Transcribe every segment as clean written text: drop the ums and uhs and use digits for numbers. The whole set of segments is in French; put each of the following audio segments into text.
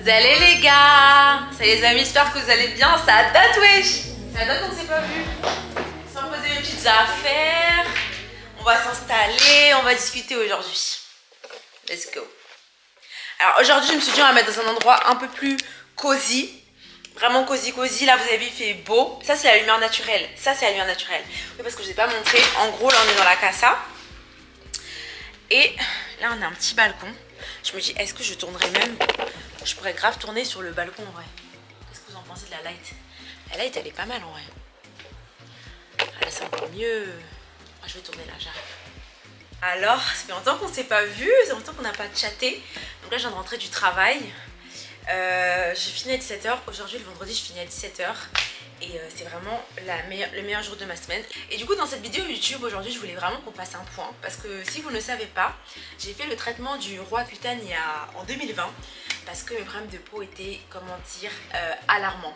Vous allez les gars? Ça les amis, j'espère que vous allez bien. Ça date wesh. Ça date qu'on s'est pas vu. Sans poser mes petites affaires. On va s'installer, on va discuter aujourd'hui. Let's go. Alors aujourd'hui je me suis dit on va mettre dans un endroit un peu plus cosy. Vraiment cosy. Là vous avez vu il fait beau. Ça c'est la lumière naturelle. Oui parce que je ne vous ai pas montré. En gros là on est dans la casa. Et là on a un petit balcon. Je me dis est-ce que je tournerais même. Je pourrais grave tourner sur le balcon en vrai. Qu'est-ce que vous en pensez de la light? La light elle est pas mal en vrai. Ah, là c'est encore mieux. Moi je vais tourner là, j'arrive. Alors, ça fait longtemps qu'on ne s'est pas vu, ça fait longtemps qu'on n'a pas chatté. Donc là je viens de rentrer du travail. Je finis à 17 h. Aujourd'hui le vendredi je finis à 17 h. Et c'est vraiment le meilleur jour de ma semaine. Et du coup dans cette vidéo YouTube aujourd'hui je voulais vraiment qu'on fasse un point. Parce que si vous ne le savez pas, j'ai fait le traitement du Roaccutane en 2020. Parce que mes problèmes de peau étaient, comment dire, alarmants.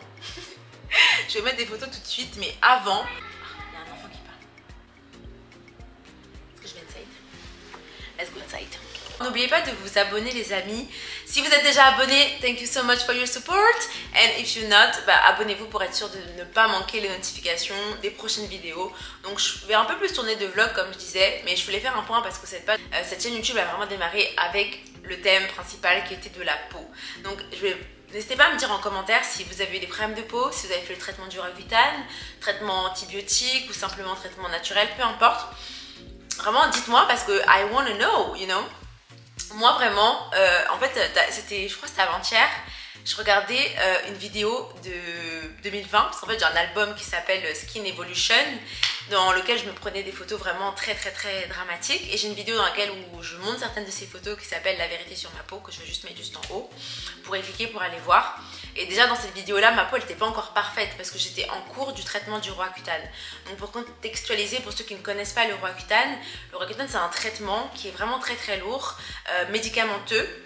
Je vais mettre des photos tout de suite, mais avant... Il y a un enfant qui parle. Est-ce que je vais inside? Let's go inside. N'oubliez pas de vous abonner les amis. Si vous êtes déjà abonné, thank you so much for your support. And if you're not, bah, abonnez-vous pour être sûr de ne pas manquer les notifications des prochaines vidéos. Donc je vais un peu plus tourner de vlog comme je disais, mais je voulais faire un point parce que cette chaîne YouTube a vraiment démarré avec le thème principal qui était de la peau. Donc n'hésitez pas à me dire en commentaire si vous avez eu des problèmes de peau, si vous avez fait le traitement du Roaccutane, traitement antibiotique ou simplement traitement naturel, peu importe. Vraiment dites-moi parce que I wanna know, you know. Moi vraiment, en fait je crois que c'était avant-hier, je regardais une vidéo de 2020 parce qu'en fait j'ai un album qui s'appelle Skin Evolution dans lequel je me prenais des photos vraiment très dramatiques et j'ai une vidéo dans laquelle où je montre certaines de ces photos qui s'appelle La vérité sur ma peau que je vais juste mettre juste en haut. Vous pourrez cliquer pour aller voir. Et déjà dans cette vidéo là ma peau elle n'était pas encore parfaite parce que j'étais en cours du traitement du Roaccutane. Donc pour contextualiser pour ceux qui ne connaissent pas le Roaccutane c'est un traitement qui est vraiment très lourd, médicamenteux.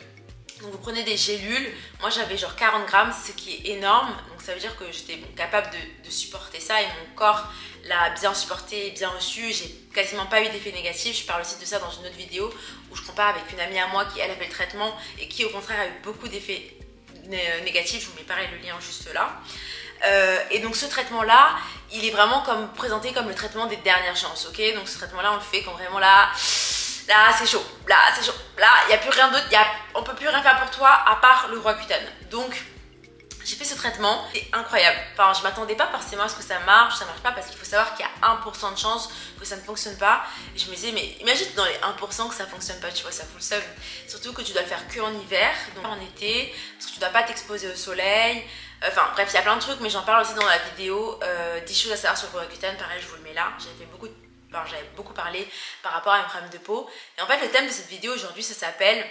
Donc vous prenez des gélules, moi j'avais genre 40 grammes, ce qui est énorme. Donc ça veut dire que j'étais capable de supporter ça et mon corps l'a bien supporté et bien reçu. J'ai quasiment pas eu d'effet négatif. Je parle aussi de ça dans une autre vidéo où je compare avec une amie à moi qui elle a fait le traitement et qui au contraire a eu beaucoup d'effets négatifs. Je vous mets pareil le lien juste là. Et donc ce traitement là, il est vraiment présenté comme le traitement des dernières chances, ok? Donc ce traitement là on le fait quand vraiment là c'est chaud, là il n'y a plus rien d'autre, on peut plus rien faire pour toi à part le Roaccutane. Donc j'ai fait ce traitement, c'est incroyable. Enfin je m'attendais pas forcément à ce que ça marche pas parce qu'il faut savoir qu'il y a 1% de chance que ça ne fonctionne pas. Et je me disais mais imagine dans les 1% que ça fonctionne pas, tu vois, ça fout le seum. Surtout que tu dois le faire que en hiver, donc en été, parce que tu dois pas t'exposer au soleil. Enfin bref il y a plein de trucs mais j'en parle aussi dans la vidéo 10 choses à savoir sur le Roaccutane, pareil je vous le mets là. J'avais beaucoup parlé par rapport à mes problèmes de peau. Et en fait le thème de cette vidéo aujourd'hui ça s'appelle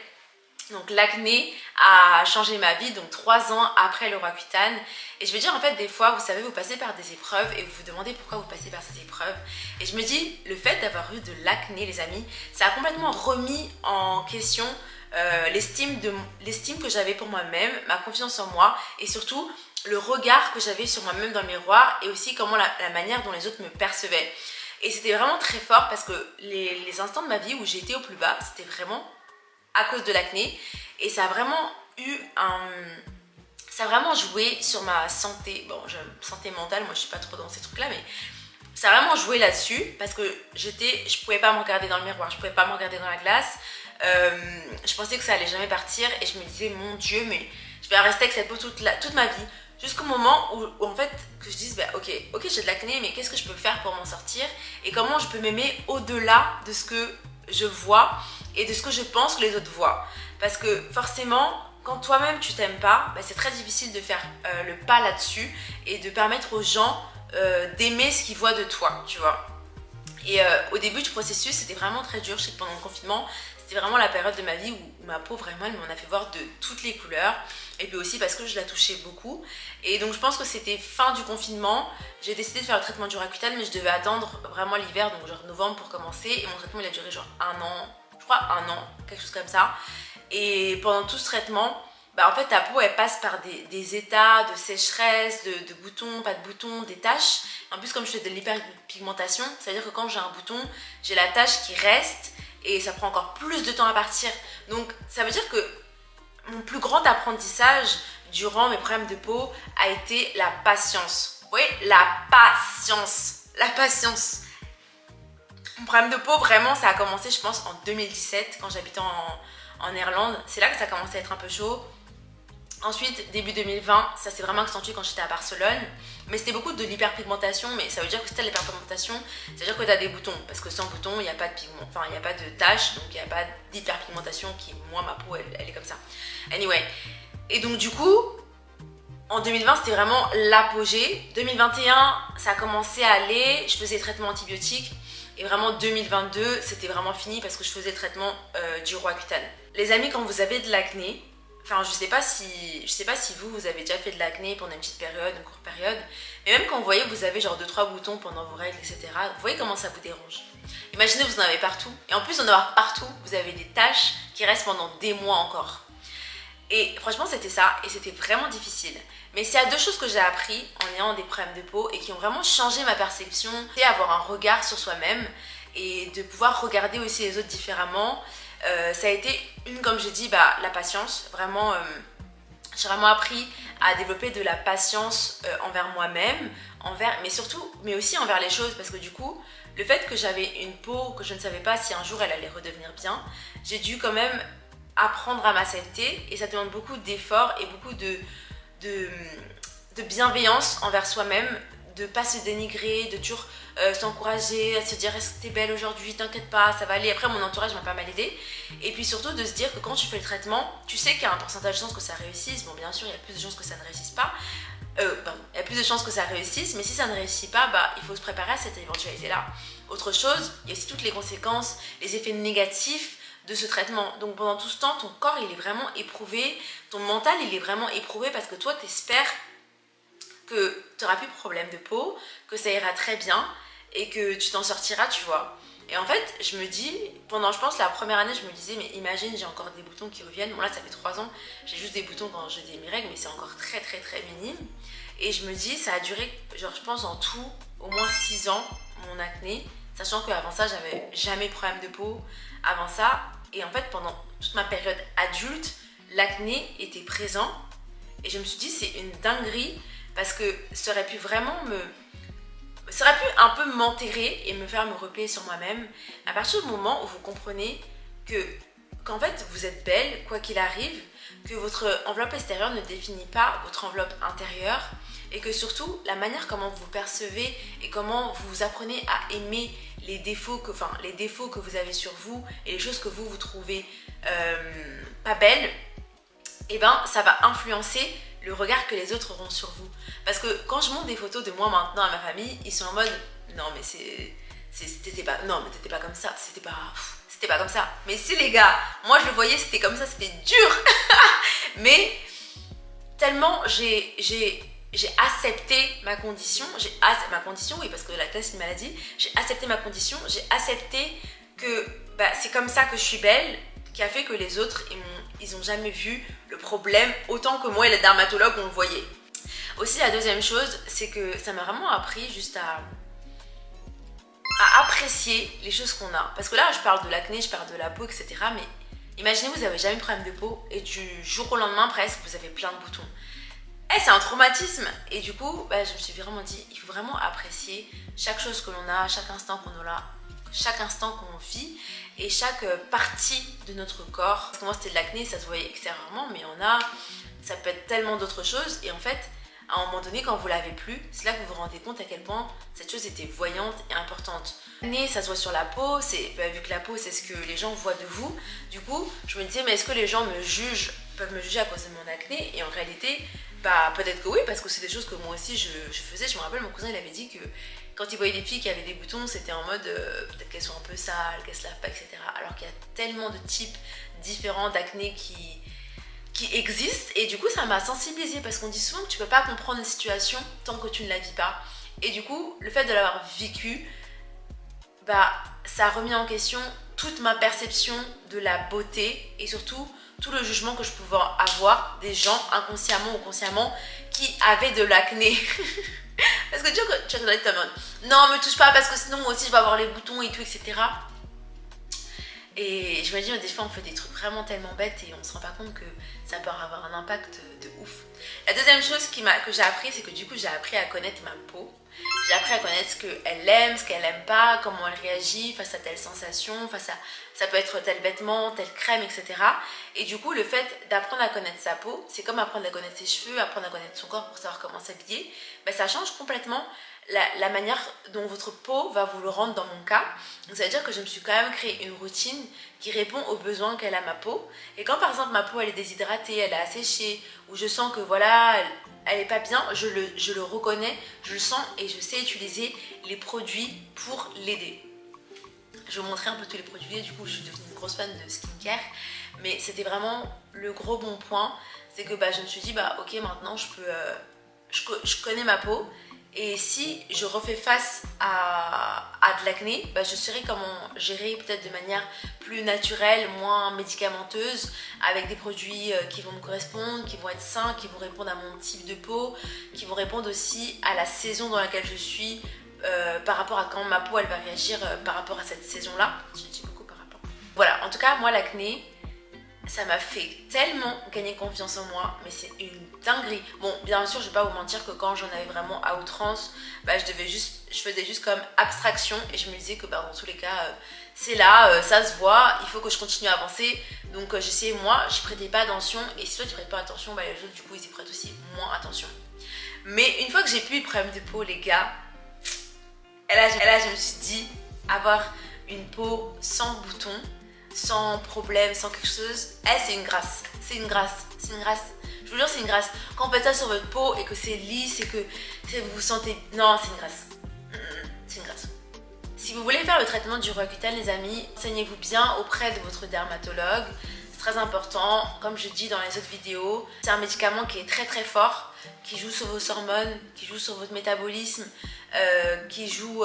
donc l'acné a changé ma vie, donc 3 ans après le Roaccutane. Et je veux dire en fait des fois vous savez vous passez par des épreuves et vous vous demandez pourquoi vous passez par ces épreuves. Et je me dis le fait d'avoir eu de l'acné les amis, ça a complètement remis en question l'estime que j'avais pour moi-même, ma confiance en moi et surtout le regard que j'avais sur moi-même dans le miroir et aussi comment la manière dont les autres me percevaient. Et c'était vraiment très fort parce que les instants de ma vie où j'ai été au plus bas, c'était vraiment à cause de l'acné. Et ça a vraiment ça a vraiment joué sur ma santé. Bon, santé mentale, moi je suis pas trop dans ces trucs là, mais ça a vraiment joué là-dessus parce que je pouvais pas me regarder dans le miroir, je pouvais pas me regarder dans la glace. Je pensais que ça allait jamais partir et je me disais mon Dieu, mais je vais rester avec cette peau toute ma vie. Jusqu'au moment où en fait que je dise bah, ok j'ai de l'acné mais qu'est-ce que je peux faire pour m'en sortir et comment je peux m'aimer au-delà de ce que je vois et de ce que je pense que les autres voient. Parce que forcément quand toi-même tu t'aimes pas, bah, c'est très difficile de faire le pas là-dessus et de permettre aux gens d'aimer ce qu'ils voient de toi, tu vois. Et au début du processus c'était vraiment très dur. Je sais que pendant le confinement c'était vraiment la période de ma vie où ma peau vraiment elle m'en a fait voir de toutes les couleurs. Et puis aussi parce que je la touchais beaucoup. Et donc je pense que c'était fin du confinement. J'ai décidé de faire le traitement du Roaccutane mais je devais attendre vraiment l'hiver, donc genre novembre pour commencer. Et mon traitement il a duré genre 1 an, je crois 1 an, quelque chose comme ça. Et pendant tout ce traitement, bah en fait ta peau elle passe par des états de sécheresse, de boutons, pas de boutons, des taches. En plus comme je fais de l'hyperpigmentation, ça veut dire que quand j'ai un bouton, j'ai la tache qui reste et ça prend encore plus de temps à partir. Donc ça veut dire que mon plus grand apprentissage durant mes problèmes de peau a été la patience. Oui, la patience. La patience. Mon problème de peau, vraiment, ça a commencé, je pense, en 2017, quand j'habitais en Irlande. C'est là que ça a commencé à être un peu chaud. Ensuite, début 2020, ça s'est vraiment accentué quand j'étais à Barcelone. Mais c'était beaucoup de l'hyperpigmentation. Mais ça veut dire que si tu as l'hyperpigmentation, ça veut dire que tu as des boutons. Parce que sans boutons, il n'y a pas de pigment. Enfin, il n'y a pas de taches. Donc, il n'y a pas d'hyperpigmentation qui, moi, ma peau, elle est comme ça. Anyway. Et donc, du coup, en 2020, c'était vraiment l'apogée. 2021, ça a commencé à aller. Je faisais traitement antibiotique. Et vraiment 2022, c'était vraiment fini parce que je faisais le traitement du Roaccutane. Les amis, quand vous avez de l'acné, enfin je sais pas si vous avez déjà fait de l'acné pendant une petite période, une courte période, mais même quand vous voyez que vous avez genre 2-3 boutons pendant vos règles, etc., vous voyez comment ça vous dérange. Imaginez vous en avez partout, et en plus d'en avoir partout, vous avez des taches qui restent pendant des mois encore. Et franchement c'était ça, et c'était vraiment difficile. Mais c'est à deux choses que j'ai appris en ayant des problèmes de peau et qui ont vraiment changé ma perception. C'est avoir un regard sur soi-même et de pouvoir regarder aussi les autres différemment. Ça a été comme j'ai dit, la patience. Vraiment, j'ai vraiment appris à développer de la patience envers moi-même, mais aussi envers les choses. Parce que du coup, le fait que j'avais une peau que je ne savais pas si un jour elle allait redevenir bien, j'ai dû quand même apprendre à m'accepter et ça demande beaucoup d'efforts et beaucoup de bienveillance envers soi-même, de ne pas se dénigrer, de toujours s'encourager, à se dire est-ce que t'es belle aujourd'hui, t'inquiète pas, ça va aller. Après mon entourage m'a pas mal aidé. Et puis surtout de se dire que quand tu fais le traitement, tu sais qu'il y a un pourcentage de chances que ça réussisse. Bon bien sûr il y a plus de chances que ça ne réussisse pas. Il y a plus de chances que ça réussisse, mais si ça ne réussit pas, il faut se préparer à cette éventualité-là. Autre chose, il y a aussi toutes les conséquences, les effets négatifs de ce traitement. Donc pendant tout ce temps, ton corps il est vraiment éprouvé, ton mental il est vraiment éprouvé parce que toi t'espères que tu n'auras plus de problème de peau, que ça ira très bien et que tu t'en sortiras, tu vois. Et en fait, je me dis, pendant je pense la première année, je me disais, mais imagine, j'ai encore des boutons qui reviennent. Bon là, ça fait 3 ans, j'ai juste des boutons quand j'ai mes règles, mais c'est encore très très très minime. Et je me dis, ça a duré, genre je pense en tout, au moins 6 ans, mon acné, sachant qu'avant ça, j'avais jamais de problème de peau. Avant ça, et en fait, pendant toute ma période adulte, l'acné était présent. Et je me suis dit, c'est une dinguerie, parce que ça aurait pu vraiment ça aurait pu un peu m'enterrer et me faire me replier sur moi-même. À partir du moment où vous comprenez qu'en fait, vous êtes belle, quoi qu'il arrive, que votre enveloppe extérieure ne définit pas votre enveloppe intérieure, et que surtout, la manière comment vous percevez et comment vous apprenez à aimer les défauts que vous avez sur vous et les choses que vous trouvez pas belles, et ça va influencer le regard que les autres auront sur vous. Parce que quand je montre des photos de moi maintenant à ma famille, ils sont en mode non mais t'étais pas comme ça, c'était pas comme ça. Mais si les gars, moi je le voyais, c'était comme ça, c'était dur. Mais tellement j'ai accepté ma condition, oui, parce que l'acné c'est une maladie, j'ai accepté ma condition, j'ai accepté que c'est comme ça que je suis belle, qui a fait que les autres, ils n'ont jamais vu le problème autant que moi et les dermatologues on le voyait. Aussi la deuxième chose, c'est que ça m'a vraiment appris juste à apprécier les choses qu'on a. Parce que là, je parle de l'acné, je parle de la peau, etc. Mais imaginez, vous n'avez jamais de problème de peau et du jour au lendemain presque, vous avez plein de boutons. C'est un traumatisme. Et du coup, je me suis vraiment dit, il faut vraiment apprécier chaque chose que l'on a, chaque instant qu'on a, chaque instant qu'on vit et chaque partie de notre corps. Parce que moi, c'était de l'acné, ça se voyait extérieurement, mais ça peut être tellement d'autres choses. Et en fait, à un moment donné, quand vous l'avez plus, c'est là que vous vous rendez compte à quel point cette chose était voyante et importante. L'acné, ça se voit sur la peau, vu que la peau, c'est ce que les gens voient de vous. Du coup, je me disais, mais est-ce que les gens peuvent me juger à cause de mon acné? Et en réalité, peut-être que oui, parce que c'est des choses que moi aussi je faisais. Je me rappelle, mon cousin, il avait dit que quand il voyait des filles qui avaient des boutons, c'était en mode peut-être qu'elles sont un peu sales, qu'elles se lavent pas, etc. Alors qu'il y a tellement de types différents d'acné qui existent, et du coup ça m'a sensibilisée parce qu'on dit souvent que tu peux pas comprendre une situation tant que tu ne la vis pas, et du coup le fait de l'avoir vécu, ça a remis en question toute ma perception de la beauté et surtout tout le jugement que je pouvais avoir des gens inconsciemment ou consciemment qui avaient de l'acné. Parce que tu vas être comme non, me touche pas parce que sinon moi aussi je vais avoir les boutons et tout, etc. Et je me dis, des fois on fait des trucs vraiment tellement bêtes et on se rend pas compte que ça peut avoir un impact de ouf. La deuxième chose que j'ai appris, c'est que du coup j'ai appris à connaître ma peau. J'ai appris à connaître ce qu'elle aime, ce qu'elle aime pas, comment elle réagit face à telle sensation, ça peut être tel vêtement, telle crème, etc. Et du coup, le fait d'apprendre à connaître sa peau, c'est comme apprendre à connaître ses cheveux, apprendre à connaître son corps pour savoir comment s'habiller. Ben, ça change complètement la manière dont votre peau va vous le rendre dans mon cas. Donc ça veut dire que je me suis quand même créé une routine qui répond aux besoins qu'elle a ma peau. Et quand par exemple ma peau elle est déshydratée, elle est asséchée, ou je sens que voilà, elle est pas bien, je le reconnais, je le sens et je sais utiliser les produits pour l'aider. Je vais vous montrer un peu tous les produits, du coup je suis devenue une grosse fan de skincare, mais c'était vraiment le gros bon point, c'est que je me suis dit ok, maintenant je connais ma peau. Et si je refais face à de l'acné, je saurais comment gérer peut-être de manière plus naturelle, moins médicamenteuse, avec des produits qui vont me correspondre, qui vont être sains, qui vont répondre à mon type de peau, qui vont répondre aussi à la saison dans laquelle je suis, par rapport à comment ma peau elle va réagir par rapport à cette saison-là. Je dis beaucoup par rapport. Voilà, en tout cas, moi l'acné, ça m'a fait tellement gagner confiance en moi, mais c'est une dinguerie. Bon, bien sûr, je vais pas vous mentir que quand j'en avais vraiment à outrance, je faisais juste comme abstraction et je me disais que dans tous les cas, c'est là, ça se voit, il faut que je continue à avancer. Donc j'essayais, moi, je prêtais pas attention et si toi tu prêtes pas attention, les autres du coup ils y prêtent aussi moins attention. Mais une fois que j'ai plus de problème de peau, les gars, et là je me suis dit, avoir une peau sans boutons, sans problème, sans quelque chose, c'est une grâce. C'est une grâce. C'est une grâce. Je vous jure, c'est une grâce. Quand vous faites ça sur votre peau et que c'est lisse et que vous vous sentez... Non, c'est une grâce. C'est une grâce. Si vous voulez faire le traitement du Roaccutane, les amis, renseignez-vous bien auprès de votre dermatologue. C'est très important. Comme je dis dans les autres vidéos, c'est un médicament qui est très très fort, qui joue sur vos hormones, qui joue sur votre métabolisme, qui joue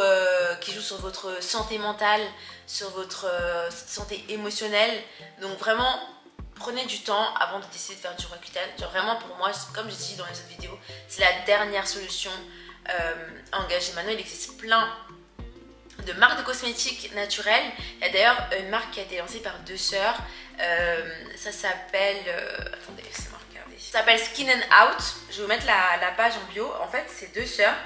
sur votre santé mentale, sur votre santé émotionnelle. Donc vraiment, prenez du temps avant de décider de faire du Roaccutane. Genre vraiment pour moi, comme j'ai dit dans les autres vidéos, c'est la dernière solution à engager. Maintenant, il existe plein de marques de cosmétiques naturelles. Il y a d'ailleurs une marque qui a été lancée par deux sœurs. Ça s'appelle... attendez, laissez-moi regarder. Ça s'appelle Skin and Out. Je vais vous mettre la page en bio. En fait, c'est deux sœurs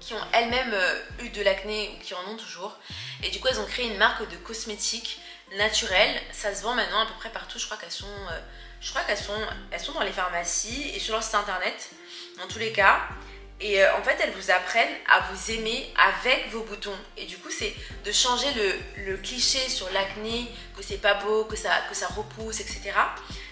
qui ont elles-mêmes eu de l'acné ou qui en ont toujours. Et du coup, elles ont créé une marque de cosmétiques naturels. Ça se vend maintenant à peu près partout. Je crois qu'elles sont dans les pharmacies et sur leur site internet, dans tous les cas. Et en fait, elles vous apprennent à vous aimer avec vos boutons. Et du coup, c'est de changer le cliché sur l'acné, que c'est pas beau, que ça repousse, etc.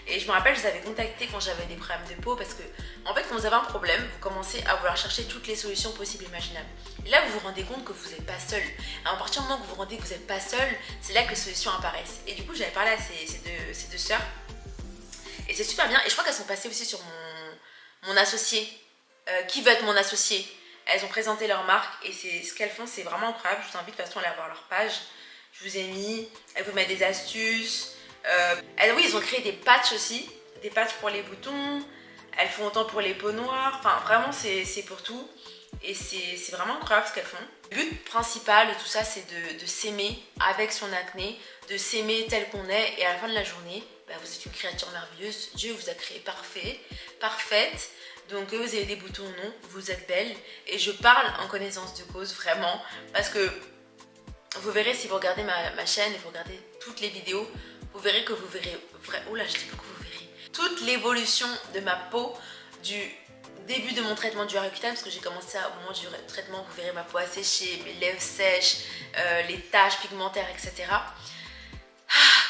Et je me rappelle, je les avais contactées quand j'avais des problèmes de peau parce que, en fait, quand vous avez un problème, vous commencez à vouloir chercher toutes les solutions possibles et imaginables. Et là, vous vous rendez compte que vous n'êtes pas seul. À partir du moment que vous vous rendez que vous n'êtes pas seul, c'est là que les solutions apparaissent. Et du coup, j'avais parlé à ces deux sœurs. Et c'est super bien. Et je crois qu'elles sont passées aussi sur mon associé. Qui veut être mon associé. Elles ont présenté leur marque et ce qu'elles font, c'est vraiment incroyable. Je vous invite de toute façon à aller voir leur page. Je vous ai mis, elles vous mettent des astuces. Oui, ils ont créé des patchs aussi, des patchs pour les boutons. Elles font autant pour les peaux noires. Enfin, vraiment, c'est pour tout. Et c'est vraiment incroyable ce qu'elles font. Le but principal de tout ça, c'est de s'aimer avec son acné, de s'aimer tel qu'on est. Et à la fin de la journée, vous êtes une créature merveilleuse. Dieu vous a créé parfaite. Donc que vous avez des boutons ou non, vous êtes belle. Et je parle en connaissance de cause, vraiment. Parce que vous verrez, si vous regardez ma chaîne et vous regardez toutes les vidéos, vous verrez que vous verrez... Oula, je dis pas que vous verrez. Toute l'évolution de ma peau du début de mon traitement du Roaccutane, parce que j'ai commencé au moment du traitement, vous verrez ma peau asséchée, mes lèvres sèches, les taches pigmentaires, etc.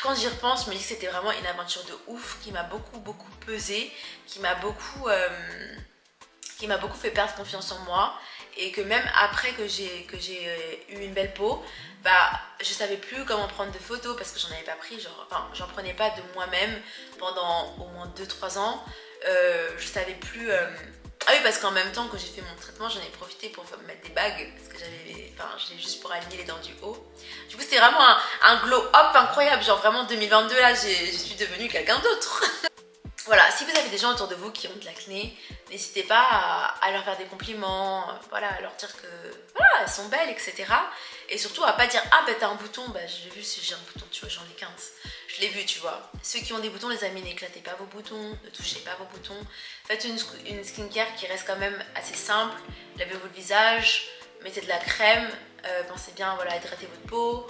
Quand j'y repense, je me dis que c'était vraiment une aventure de ouf qui m'a beaucoup pesé, qui m'a beaucoup fait perdre confiance en moi et que même après que j'ai eu une belle peau, je savais plus comment prendre de photos parce que j'en avais pas pris, j'en prenais pas de moi-même pendant au moins 2-3 ans. Je savais plus Ah oui, parce qu'en même temps que j'ai fait mon traitement, j'en ai profité pour me mettre des bagues parce que j'avais, enfin, je l'ai juste pour aligner les dents du haut. Du coup, c'était vraiment un glow up incroyable. Genre vraiment 2022 là, je suis devenue quelqu'un d'autre. Voilà, si vous avez des gens autour de vous qui ont de l'acné, n'hésitez pas à leur faire des compliments, voilà, à leur dire que voilà, elles sont belles, etc. Et surtout à pas dire ah ben t'as un bouton, bah j'ai vu si j'ai un bouton, tu vois, j'en ai 15. Je l'ai vu, tu vois. Ceux qui ont des boutons, les amis, n'éclatez pas vos boutons, ne touchez pas vos boutons. Faites une skincare qui reste quand même assez simple. Lavez-vous le visage, mettez de la crème, pensez bien voilà, à hydrater votre peau.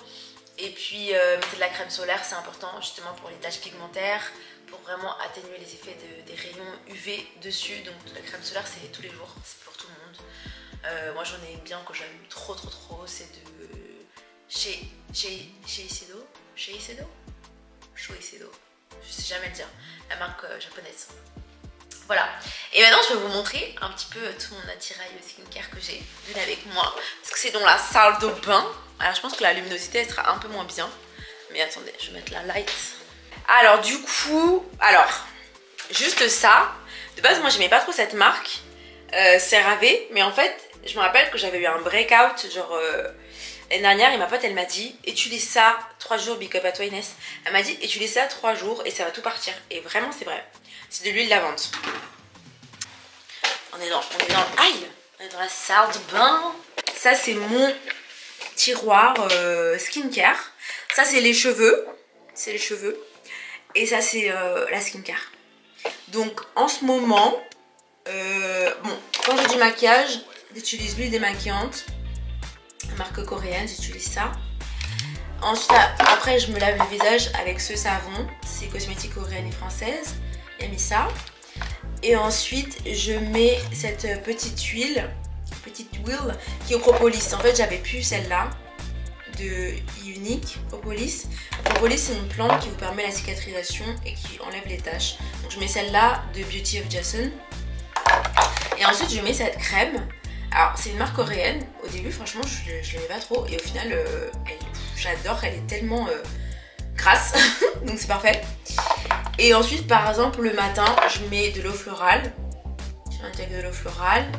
Et puis mettez de la crème solaire, c'est important justement pour les taches pigmentaires, pour vraiment atténuer les effets des rayons UV dessus. Donc la crème solaire c'est tous les jours, c'est pour tout le monde. Moi j'en ai bien que j'aime trop, c'est de Shiseido, je sais jamais le dire, la marque japonaise. Voilà, et maintenant je vais vous montrer un petit peu tout mon attirail skincare que j'ai. Venez avec moi, parce que c'est dans la salle de bain. Alors je pense que la luminosité elle sera un peu moins bien. Mais attendez, je vais mettre la light. Alors du coup, juste ça. De base moi j'aimais pas trop cette marque, CeraVe. Mais en fait, je me rappelle que j'avais eu un breakout genre l'année dernière et ma pote elle m'a dit utilise ça 3 jours, big up à toi Inès. Elle m'a dit utilise ça 3 jours et ça va tout partir. Et vraiment c'est vrai. C'est de l'huile de lavande. On est dans la salle de bain. Ça c'est mon tiroir skincare. Ça c'est les cheveux. Et ça c'est la skincare. Donc en ce moment, bon, quand j'ai du maquillage, j'utilise l'huile démaquillante. Marque coréenne, j'utilise ça. Ensuite, après je me lave le visage avec ce savon. C'est cosmétique coréenne et française. J'ai mis ça. Et ensuite je mets cette petite huile qui est au propolis. En fait j'avais plus celle-là de Unique Propolis. Propolis c'est une plante qui vous permet la cicatrisation et qui enlève les taches. Donc je mets celle-là de Beauty of Jason. Et ensuite je mets cette crème. Alors c'est une marque coréenne. Au début franchement je l'aimais pas trop. Et au final j'adore, elle est tellement grasse. Donc c'est parfait. Et ensuite par exemple le matin je mets de l'eau florale. Je mets un de l'eau florale.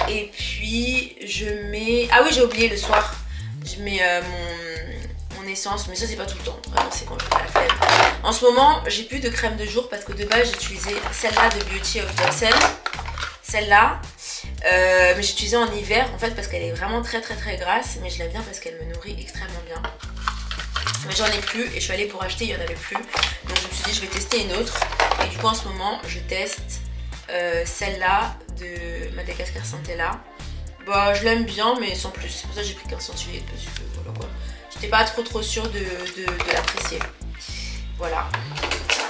Et puis je mets... Ah oui j'ai oublié le soir. Je mets mon essence. Mais ça c'est pas tout le temps. Vraiment c'est quand je fais la flemme. En ce moment j'ai plus de crème de jour parce que de base j'utilisais celle-là de Beauty of Jason. Celle-là. Mais j'utilisais en hiver en fait parce qu'elle est vraiment très grasse. Mais je l'aime bien parce qu'elle me nourrit extrêmement bien. Mais j'en ai plus et je suis allée pour acheter, il n'y en avait plus. Donc je me suis dit je vais tester une autre. Et du coup en ce moment je teste celle-là de Madagascar Centella. Bah je l'aime bien mais sans plus. C'est pour ça que j'ai pris 15 centilitres parce que voilà quoi. J'étais pas trop sûre de l'apprécier. Voilà.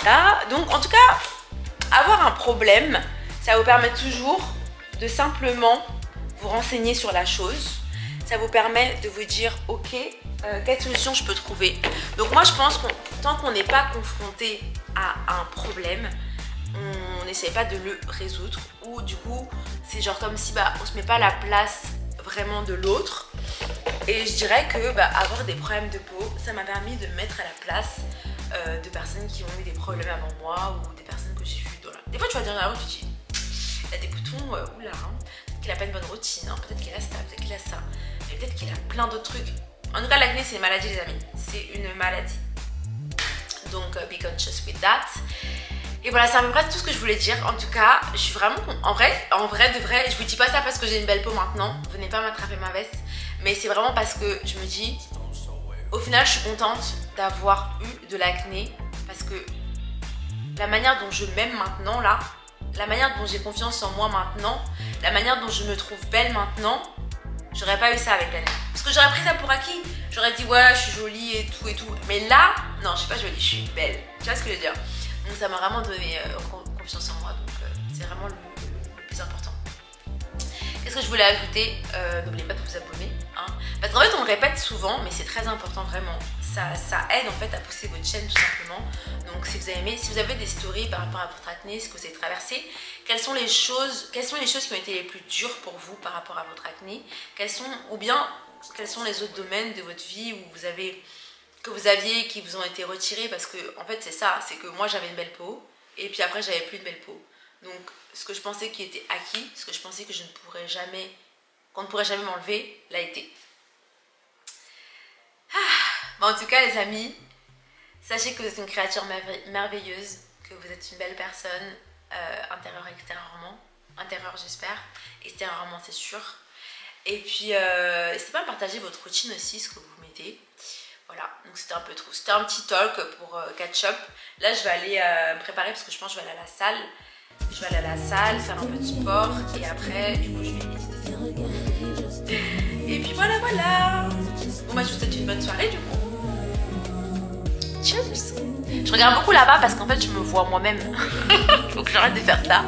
Là, donc en tout cas, avoir un problème, ça vous permet toujours de simplement vous renseigner sur la chose. Ça vous permet de vous dire ok, quelle solution je peux trouver. Donc moi je pense que tant qu'on n'est pas confronté à un problème, on n'essaie pas de le résoudre. Ou du coup c'est genre comme si on se met pas à la place vraiment de l'autre. Et je dirais que avoir des problèmes de peau, ça m'a permis de me mettre à la place de personnes qui ont eu des problèmes avant moi ou des personnes que j'ai vues dans la... Des fois tu vas dire dans la rue, tu dis il y a des boutons, oula, peut-être qu'il a pas une bonne routine, hein, peut-être qu'il a ça, peut-être qu'il a ça, mais peut-être qu'il a plein d'autres trucs. En tout cas l'acné c'est une maladie les amis, c'est une maladie. Donc be conscious with that. Et voilà, c'est à peu près tout ce que je voulais dire. En tout cas, je suis vraiment... En vrai de vrai, je vous dis pas ça parce que j'ai une belle peau maintenant. Venez pas m'attraper ma veste. Mais c'est vraiment parce que je me dis... Au final, je suis contente d'avoir eu de l'acné. Parce que la manière dont je m'aime maintenant, là, la manière dont j'ai confiance en moi maintenant, la manière dont je me trouve belle maintenant, j'aurais pas eu ça avec l'année. Parce que j'aurais pris ça pour acquis. J'aurais dit, ouais, je suis jolie et tout. Mais là, non, je suis pas jolie, je suis belle. Tu vois ce que je veux dire? Donc ça m'a vraiment donné confiance en moi, donc c'est vraiment le plus important. Qu'est-ce que je voulais ajouter? N'oubliez pas de vous abonner, hein, parce qu'en fait on le répète souvent, mais c'est très important vraiment. Ça aide en fait à pousser votre chaîne tout simplement. Donc si vous avez aimé, si vous avez des stories par rapport à votre acné, ce que vous avez traversé, quelles sont les choses qui ont été les plus dures pour vous par rapport à votre acné, quels sont les autres domaines de votre vie où que vous aviez qui vous ont été retirés, parce que en fait c'est ça, c'est que moi j'avais une belle peau et puis après j'avais plus de belle peau. Donc ce que je pensais qui était acquis, ce que je pensais que je ne pourrais jamais, qu'on ne pourrait jamais m'enlever, l'a été. Bon, en tout cas les amis, sachez que vous êtes une créature merveilleuse, que vous êtes une belle personne, intérieure et extérieurement. Intérieure j'espère, extérieurement c'est sûr. Et puis n'hésitez pas à partager votre routine aussi, ce que vous mettez. Voilà, donc c'était un peu trop, c'était un petit talk pour catch up. Là je vais aller me préparer parce que je pense que je vais aller à la salle. Je vais aller à la salle, faire un peu de sport et après du coup je vais méditer. Et puis voilà voilà. Bon bah je vous souhaite une bonne soirée du coup. Cheers. Je regarde beaucoup là-bas parce qu'en fait je me vois moi-même. Il faut que j'arrête de faire ça.